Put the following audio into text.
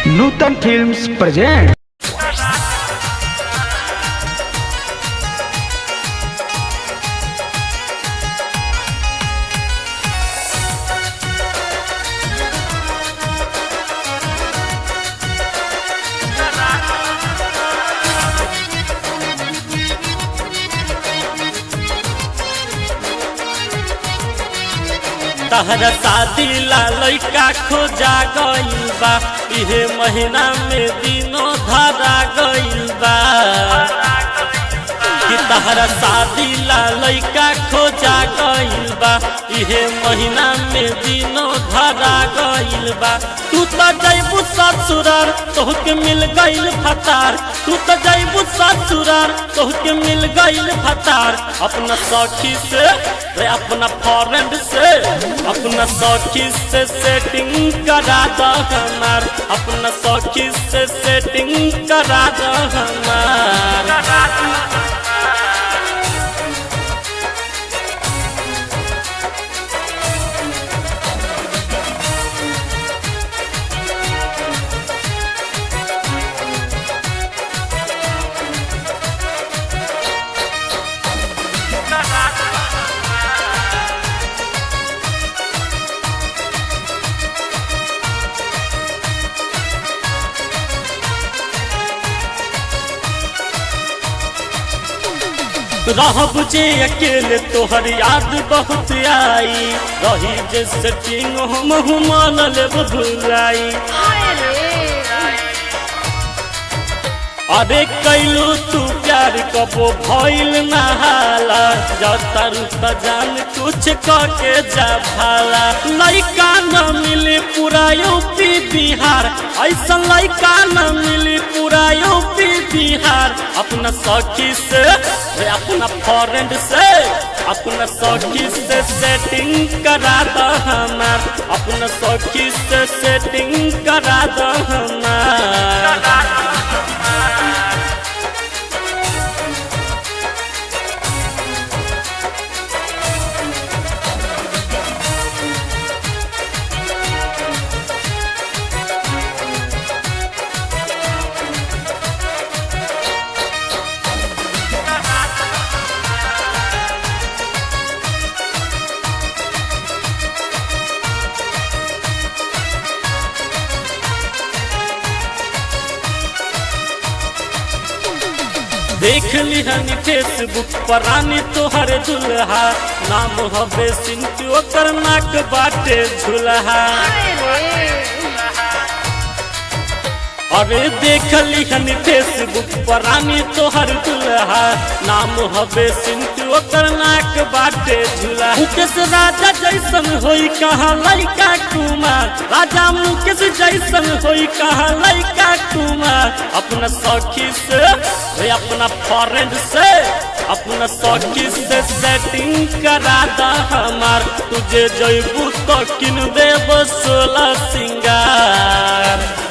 नूतन films present. तहरा शादी ला लइका खोजा गइल बा, इहे महीना में दिनों धरा गइल बा। कि तहरा शादी ला लइका खोजा गइल बा, इहे महीना में दिनों धरा गइल बा। तू तो जइबू ससुरार तोहके मिल गइल फतार, तू तो जइबू ससुरार तोहके मिल गइल फतार। अपना सखी से अपना फ्रेंड से अपना सखी से सेटिंग करा दो हमार, अपना सखी से सेटिंग करा दो हमार। रहब जे अकेले तोहर याद बहुत आई, रही जे सेटिंग हम मान लेब भुलाई। अरे कैलू तू प्यार कबो भइल नहाला, जतारू त जान कुछ करके जा भाला। लइका न मिली पूरा यूपी बिहार, ऐसा लइका न मिली पूरा यूपी बिहार। अपना सखी से अपना फ्रेंड से अपना सखी से सेटिंग करा दो हमार, अपना सखी से सेटिंग करा दो हमार। देख लिहनी फेसबुक पर रानी तोहर दुल्हा, नाम हवे सिंटू ओकर नाक बाटे झुलहा। अरे देख लिहनी फेसबुक पर रानी तोहर दुल्हा, नाम हवे सिंटू ओकर नाक बाटे झुला। मुकेश राजा जैसन होई कहा लइका कुमार, राजा मुकेश जैसन होई कहा लइका कुमार। अपना सखी से अपना फ्रेंड से अपना सखी से सेटिंग करा दा हमार, तुझे जइबू तो किन देब 16 सिंगार।